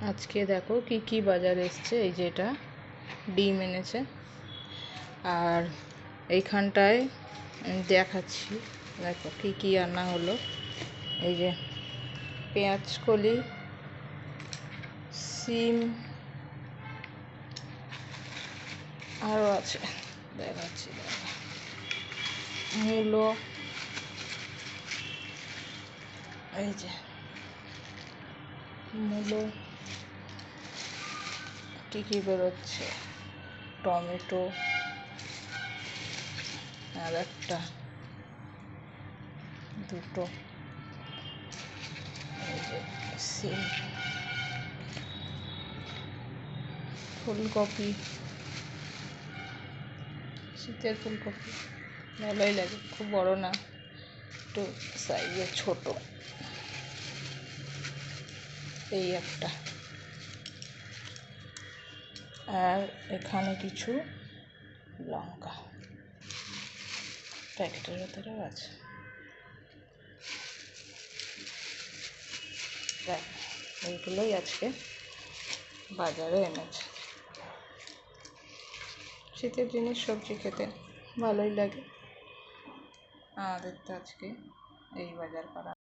আজকে দেখো কি কি বাজার এসছে। এই যে এটা ডিম এনেছে, আর এইখানটায় আমি দেখাচ্ছি। দেখো কি কি আনা হলো। এই যে পেঁয়াজ কলি, সিম, আরও আছে দেখাচ্ছি, মূলো, এই যে মূলো, কী কী বেরোচ্ছে, টমেটো, আর একটা দুটো, এই যে সিম, ফুলকপি, শীতের ফুলকপি ভালোই লাগে, খুব বড় না, একটু সাইজে ছোট, এই একটা। আর এখানে কিছু লঙ্কা প্যাকেটের ভেতরেও আছে। দেখ, এইগুলোই আজকে বাজারে এনেছে। শীতের জিনিস সবজি খেতে ভালোই লাগে। আমাদের তো আজকে এই বাজার করা।